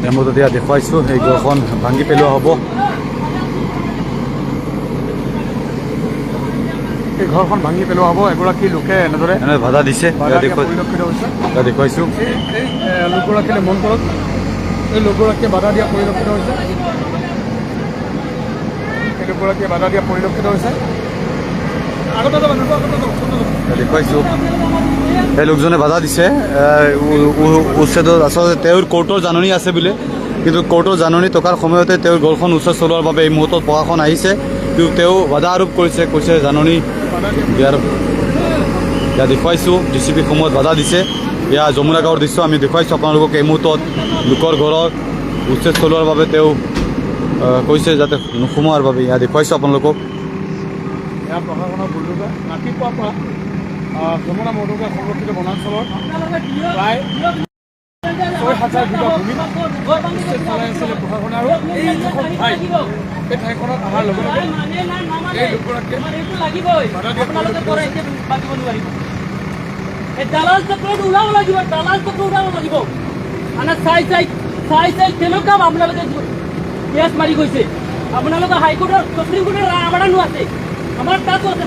ডেমোত এতিয়া দেখুৱাইছোঁ এই ঘৰখন ভাঙি পেলোৱা হ'ব। এই ঘৰখন ভাঙি পেলোৱা হ'ব। এগৰাকী লোকে এনেদৰে বাধা দিছে, পৰিলক্ষিত হৈছে। দেখুৱাইছোঁ। এই লোকগৰাকীলৈ মন কৰক, এই লোকগৰাকীয়ে বাধা দিয়া পৰিলক্ষিত হৈছে। এই লোকগৰাকীয়ে বাধা দিয়া পৰিলক্ষিত হৈছে। দেখুৱাইছোঁ এই লোকজনে বাধা দিছে উচ্ছেদত। আচলতে তেওঁৰ কোৰ্টৰ জাননী আছে বোলে, কিন্তু কোৰ্টৰ জাননী থকাৰ সময়তে তেওঁৰ ঘৰখন উচ্ছেদ চলোৱাৰ বাবে এই মুহূৰ্তত প্ৰশাসন আহিছে, কিন্তু তেওঁ বাধা আৰোপ কৰিছে, কৈছে জাননী দিয়াৰ। এতিয়া দেখুৱাইছোঁ DCP সময়ত বাধা দিছে। এয়া যমুনা গাঁৱৰ দৃশ্য আমি দেখুৱাইছোঁ আপোনালোকক। এই মুহূৰ্তত লোকৰ ঘৰৰ উচ্ছেদ চলোৱাৰ বাবে তেওঁ কৈছে যাতে নোসোমোৱাৰ বাবে। এয়া দেখুৱাইছোঁ আপোনালোকক। এয়া প্ৰশাসনৰ বুলডোজাৰ ৰাতিপুৱাৰ পৰা যমুনা মৌদুগা সংৰক্ষিত বনাঞ্চলৰ প্ৰায় ৬,০০০ বিঘা ভূমি উচ্ছেদ চলাই আছিলে প্ৰশাসনে। আৰু এই যিখন ঠাই, এই ঠাইখনত অহাৰ লগে লগে এই লোকগৰাকীয়ে বাধা দিয়া দালাল চক্ৰ ওলাব লাগিব, দালাল চক্ৰ ওলাব লাগিব। মানে চাই তেনেকুৱা আপোনালোকে কেছ মাৰি গৈছে। আপোনালোকে হাইকোৰ্টৰ সুপ্ৰিম কোৰ্টৰ ৰায় আমাৰ আছে, আমাৰ তাতো আছে,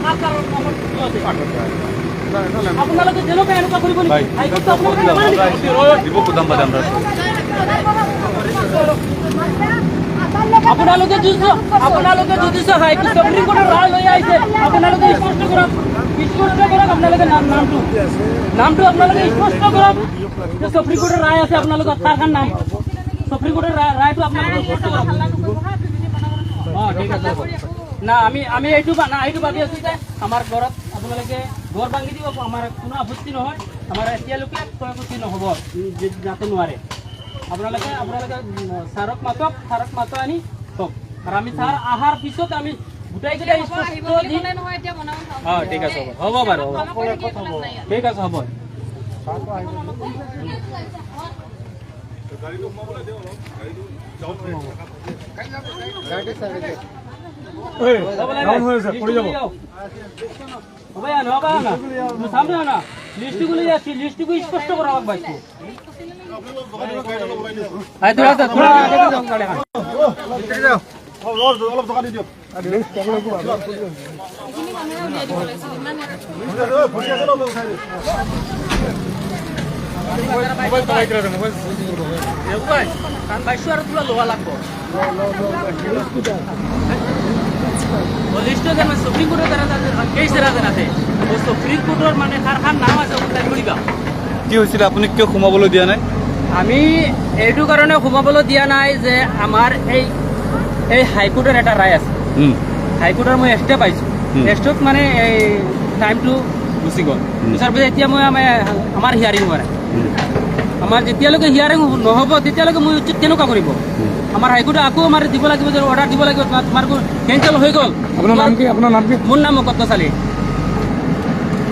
আপোনালোকে যেনেকুৱা এনেকুৱা কৰিব নেকি? হাইকোৰ্টটো আপোনালোকে যুঁজিছে, হাইকোৰ্ট সুপ্ৰিম কোৰ্টৰ ৰায় লৈ আহিছে। আপোনালোকে স্পষ্ট কৰক, আপোনালোকে নামটো আপোনালোকে স্পষ্ট কৰক। সুপ্ৰিম কোৰ্টৰ ৰায় আছে, আপোনালোকৰ তাৰ নাম সুপ্ৰিম কোৰ্টৰ ৰায়টো আপোনালোকে স্পষ্ট কৰক। ঠিক আছে না, আমি এইটো ভাবি আছো যে আমাৰ ঘৰত আপোনালোকে ঘৰ ভাঙি দিব, আমাৰ কোনো আপত্তি নহয়। আমাৰ এতিয়ালৈকে ক্ষয়ক্ষতি নহ'ব যাতে নোৱাৰে। আপোনালোকে ছাৰক মাতক আনি থওক, আৰু আমি ছাৰ অহাৰ পিছত আমি গোটেইকেইটা স্পষ্ট দিম। ঠিক আছে, হ'ব বাৰু, ঠিক আছে, হ'ব। লিষ্টটো স্পষ্ট কৰা পাইছো। অলপ টকা দি দিয়ক। সুপ্রিম কোর্টের কেস আছে, সুপ্রিম কোর্টের মানে কারখানার নাম আছে। কি হৈছিলে, আপুনি কিয় সোমাবলৈ দিয়া নাই? আমি এইটো কাৰণে সোমাবলৈ দিয়া নাই যে আমাৰ এই হাইকোৰ্টৰ এটা ৰায় আছে। হাইকোৰ্টৰ মই ষ্টে পাইছোঁ, ষ্টেত মানে এই টাইমটো গুচি গ'ল। গুচাৰ পিছত এতিয়া মই আমাৰ হিয়াৰিং হোৱা, আমাৰ যেতিয়ালৈকে হিয়াৰিং নহ'ব তেতিয়ালৈকে মই উচিত কেনেকুৱা কৰিব? আমাৰ হাইকোৰ্টে আকৌ আমাৰ দিব লাগিব, যে অৰ্ডাৰ দিব লাগিব। তোমাৰ কেঞ্চেল হৈ গ'ল। আপোনাৰ নাম কি? আপোনাৰ নাম কি? মোৰ নাম মুকদ্দ চালি।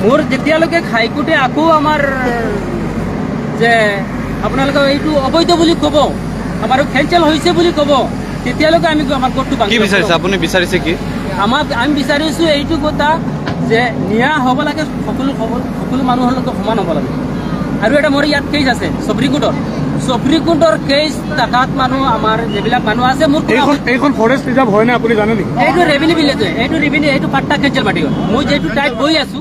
মোৰ যেতিয়ালৈকে হাইকোৰ্টে আকৌ আমাৰ যে আপোনালোকে এইটো অবৈধ বুলি ক'ব, আমাৰ কেঞ্চেল হৈছে বুলি ক'ব, তেতিয়ালৈকে আমি আমাৰ কোৰ্টটো কি বিচাৰিছে? আপুনি বিচাৰিছে কি? আমি বিচাৰিছোঁ এইটো কথা যে ন্যায় হ'ব লাগে, সকলো মানুহৰ লগত সমান হ'ব লাগে। আৰু এটা মোৰ ইয়াত কেছ আছে সুপ্ৰিম কোৰ্টৰ কেছ তাত মানুহ, আমাৰ যিবিলাক মানুহ আছে। মোৰ এইখন ফৰেষ্ট ৰিজাৰ্ভ হয় নে আপুনি জানে নেকি? এইটো ৰেভিনিউ ভিলেজ, এইটো পাট্টা কেঞ্চেল মাটি হয়। মই যিটো ঠাইত বহি আছো,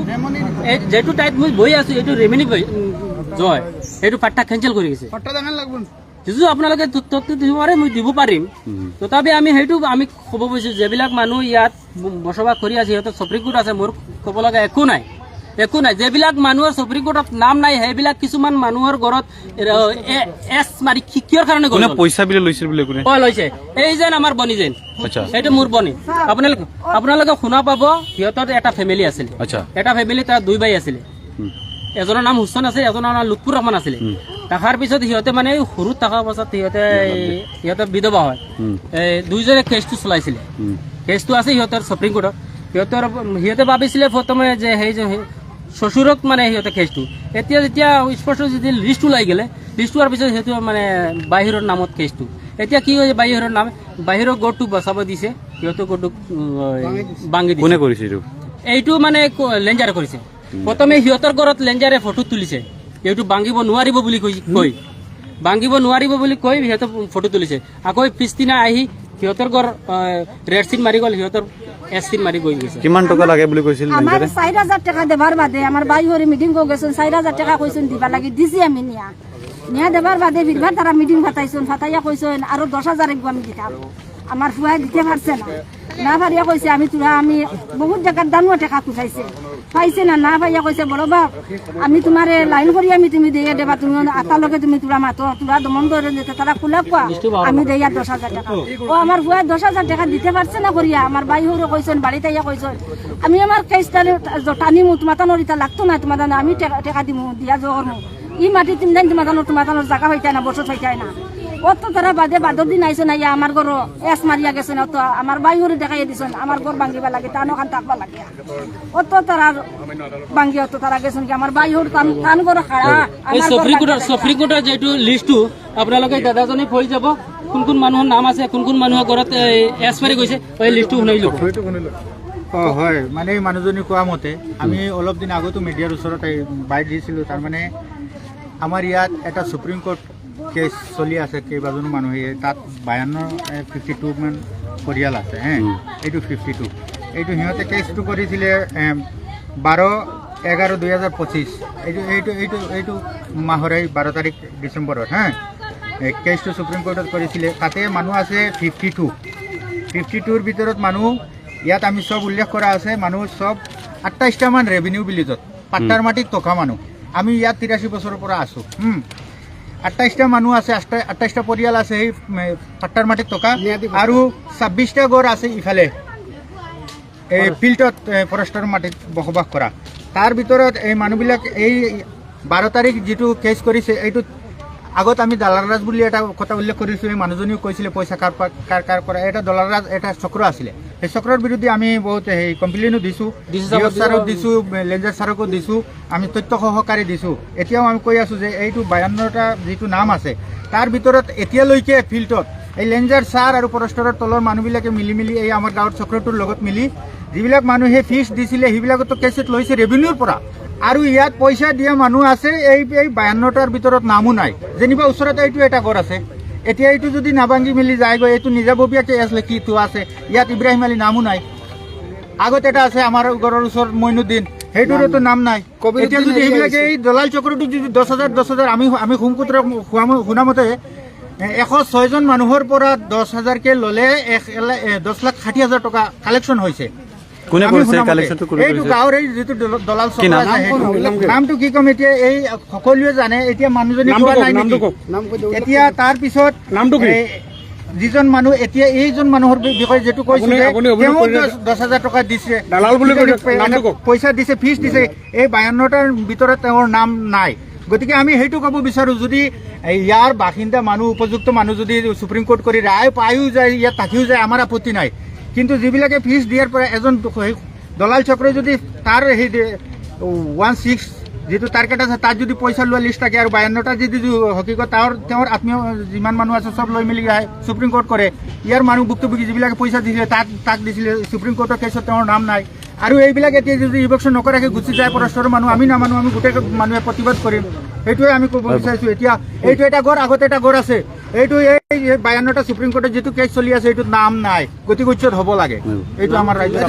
এইটো ৰেভিনিউ জয়, এইটো পাট্টা কেঞ্চেল কৰি গৈছে। যদি আপোনালোকে তথ্য দিব পাৰে মই দিব পাৰিম, তথাপি আমি ক'ব বিচাৰিছোঁ যিবিলাক মানুহ ইয়াত বসবাস কৰি আছে, সিহঁতৰ সুপ্ৰিম কোৰ্ট আছে। মোৰ ক'ব লগা একো নাই। যিবিলাক মানুহৰ সুপ্ৰিম কোৰ্টত নাম নাই, সেইবিলাক কিছুমান মানুহৰ ঘৰত এছ মাৰি কিয়ৰ কাৰণে পইচা বিল লৈছিল বুলি লৈছে। এই যেন আমাৰ বনি যেন, এইটো মোৰ বনি। আপোনালোকে শুনা পাব, সিহঁতৰ এটা ফেমিলি আছিলে, এটা ফেমিলি, তাৰ 2 ভাই আছিলে। এজনৰ নাম হুছেইন আছে, এজনৰ নাম লুৎফুৰ ৰহমান আছিলে। থকাৰ পিছত সিহঁতে মানে সৰুত থকাৰ পাছত সিহঁতে বিধৱা হয়। দুইজনে কেছটো চলাইছিলে। কেছটো আছে সিহঁতৰ সুপ্ৰিম কোৰ্টত। সিহঁতে ভাবিছিলে প্ৰথমে যে সেই শ্বশুৰক মানে সিহঁতে কেছটো, এতিয়া যেতিয়া স্পষ্ট যেতিয়া লিষ্ট ওলাই গ'লে, লিষ্ট হোৱাৰ পিছত সেইটো মানে বাহিৰৰ নামত কেছটো। এতিয়া কি হৈছে, বাহিৰৰ গোটটো বচাব দিছে, সিহঁতৰ গোটটো ভাঙি দিছে। কোনে কৰিছে এইটো মানে লেঞ্জাৰে কৰিছে। প্ৰথমে সিহঁতৰ ঘৰত লেঞ্জাৰে ফটো তুলিছে, এইটো ভাঙিব নোৱাৰিব বুলি কৈ ভাঙিব নোৱাৰিব বুলি কৈ সিহঁতে ফটো তুলিছে আকৌ পিছদিনা আহি সিহঁতৰ ঘৰ ৰেড চিন মাৰি গ'ল সিহঁতৰ এছ চিন মাৰি গৈ গৈছে কিমান টকা লাগে বুলি কৈছিল আমাৰ মেনেজাৰে 4,000 টাকা দেবার বাদে আমার ভাই হরে মিটিং করে গেছেন 4,000 টাকা কইছেন দিবা লাগি দিছি আমি নিয়া দেবার বাদে ফিরবার তারা মিটিং ফাটাইছেন ফাটাইয়া কইছেন আরো 10,000 একটু আমি দিতাম আমার ফুয়া দিতে পারছে না পারিয়া কইছে আমি তোরা আমি বহুত জায়গার দানুয়া টাকা খুঁজাইছে পাইছে না পাইয়া কইছে বড় বাপ আমি তোমারে লাইন করি আমি তুমি দিয়ে দেবা তুমি আতার লগে তুমি তোরা মাতো তোরা দমন করে দিতে তারা খুলে কোয়া আমি দেয়া 10,000 টাকা ও আমার ফুয়া 10,000 টাকা দিতে পারছে না করিয়া আমার ভাই হরে কইছেন বাড়িতে ইয়া কইছেন আমি আমার কেসটা টানি তোমাতানোর ইটা লাগতো না তোমাদের আমি টাকা দিমু দিয়া জোরমু ই মাটি তিন দিন তোমাতানোর জায়গা হইতে না বছর হইতে না অত তারা বাদে বাদর দিন আইসে না আমার ঘর এস মারিয়া গেছে অত আমার ভাই হরে দেখাই দিছেন আমার ঘর ভাঙিবা লাগে টানো খান থাকবা লাগে অত তারা ভাঙি অত তারা গেছেন কি আমার ভাই হর টান ঘর খাড়া এই আমার সুপ্ৰিম কোৰ্টৰ যেটো লিষ্টটো আপোনালোকে দাদাজনে পঢ়ি যাব কোন মানুহৰ নাম আছে কোন মানুহৰ ঘৰত এছ মাৰি গৈছে এই লিষ্টটো শুনাই ল'ব হয় মানে এই মানুহজনী কোৱা মতে আমি অলপ দিন আগতো মিডিয়াৰ ওচৰত বাইক দিছিলোঁ তাৰমানে আমাৰ ইয়াত এটা সুপ্ৰিম কোৰ্ট কেছ চলি আছে কেইবাজনো মানুহে তাত 52 মান পৰিয়াল আছে এইটো 52 এইটো সিহঁতে কেছটো কৰিছিলে 12/11/2025 এইটো মাহৰে 12 তাৰিখ ডিচেম্বৰত কেছটো সুপ্ৰিম কোৰ্টত কৰিছিলে তাতে মানুহ আছে 52ৰ ভিতৰত মানুহ ইয়াত আমি সব উল্লেখ কৰা আছে মানুহ সব 28টা মান ৰেভিনিউ ভিলেজত পাট্টাৰ মাটিত থকা মানুহ আমি ইয়াত 83 বছৰৰ পৰা আছো 28টা মানুহ আছে 28টা পৰিয়াল আছে এই পাট্টাৰ মাটিত থকা আৰু 26টা ঘৰ আছে ইফালে এই ফিল্ডত ফৰেষ্টৰ মাটিত বসবাস কৰা তাৰ ভিতৰত এই মানুহবিলাক এই 12 তাৰিখ যেটো কেছ কৰিছে এইটো আগত আমি দালালৰাজ বুলি এটা কথা উল্লেখ কৰিছো এই মানুহজনীও কৈছিলে পইচা কাৰ পৰা এটা দালালৰাজ এটা চক্ৰ আছিলে এই চক্ৰৰ বিৰুদ্ধে আমি বহুত কমপ্লেইনো দিছো ছাৰক দিছো লেঞ্জাৰ ছাৰকো দিছো আমি তথ্য সহকাৰে দিছো এতিয়াও আমি কৈ আছো যে এইটো 52টা যেটো নাম আছে তাৰ ভিতৰত এতিয়ালৈকে ফিল্ডত এই লেঞ্জাৰ ছাৰ আৰু ফৰেষ্টৰৰ তলৰ মানুহবিলাকে মিলি এই আমাৰ গাঁৱৰ চক্ৰটোৰ লগত মিলি যিবিলাক মানুহে ফিজ দিছিলে সেইবিলাকতো কেছত লৈছে ৰেভিনিউৰ পৰা আৰু ইয়াত পইচা দিয়া মানুহ আছে এই 52টাৰ ভিতৰত নামো নাই যেনিবা ওচৰতে এইটো এটা ঘৰ আছে এতিয়া এইটো যদি নাভাঙি মিলি যায়গৈ এইটো নিজাববীয়া কেছ লিখি থোৱা আছে ইয়াত ইব্ৰাহিম আলী নামো নাই আগত এটা আছে আমাৰ ঘৰৰ ওচৰত মইনুদ্দিন সেইটোৰতো নাম নাই এতিয়া যদি এইবিলাকে এই দলাল চক্ৰটো যদি 10,000 আমি শুনা মতে 106 জন মানুহৰ পৰা 10,000 কে ল'লে 10,60,000 টকা কালেকশ্যন হৈছে কোনে কৰিছে কালেকশ্যনটো কোনে এইটো কৰিছে গাঁৱৰ এই যেটো দলাল চক্ৰ আছে নামটো কি কম এতিয়া এই সকলোৱে জানে এতিয়া মানুহজনী কোৱা নাই নেকি এতিয়া তাৰ পিছত নামটো কি যিজন মানুহ এতিয়া এইজন মানুহৰ বিষয়ে যেটো কৈছে তেওঁ 10,000 টকা দিছে দালাল বুলি পইচা দিছে ফিজ দিছে এই 52টাৰ ভিতৰত তেওঁৰ নাম নাই গতিকে আমি হেইটো ক'ব বিচাৰো যদি ইয়াৰ বাসিন্দা মানুহ উপযুক্ত মানুহ যদি সুপ্ৰিম কোৰ্ট কৰি ৰায় পায়ো যায় ইয়াত থাকিও যায় আমাৰ আপত্তি নাই কিন্তু যিবিলাকে ফিজ দিয়াৰ পৰা এজন দলাল চক্ৰই যদি তাৰ সেই 16 যেটো টাৰ্গেট আছে তাত যদি পইচা লোৱা লিষ্ট থাকে আৰু 52টা যদি হকিকত তেওঁৰ আত্মীয় যিমান মানুহ আছে সব লৈ মিলি সুপ্ৰিম কোৰ্ট কৰে ইয়াৰ মানুহ ভুক্তভোগী যিবিলাকে পইচা দিছিলে তাক দিছিলে সুপ্ৰিম কোৰ্টৰ কেছত তেওঁৰ নাম নাই আৰু এইবিলাক এতিয়া যদি ইভেকশ্যন নকৰাকে গুচি যায় ফৰেষ্টৰ মানুহ আমি নামানো আমি গোটেই মানুহে প্ৰতিবাদ কৰিম সেইটোৱে আমি ক'ব বিচাৰিছো এতিয়া এইটো এটা ঘৰ আগতে এটা ঘৰ আছে এইটো এই 52টা সুপ্ৰিম কোৰ্টৰ যেটো কেছ চলি আছে এইটো নাম নাই গতিকে উচ্ছেদ হ'ব লাগে এইটো আমাৰ ৰাজ্য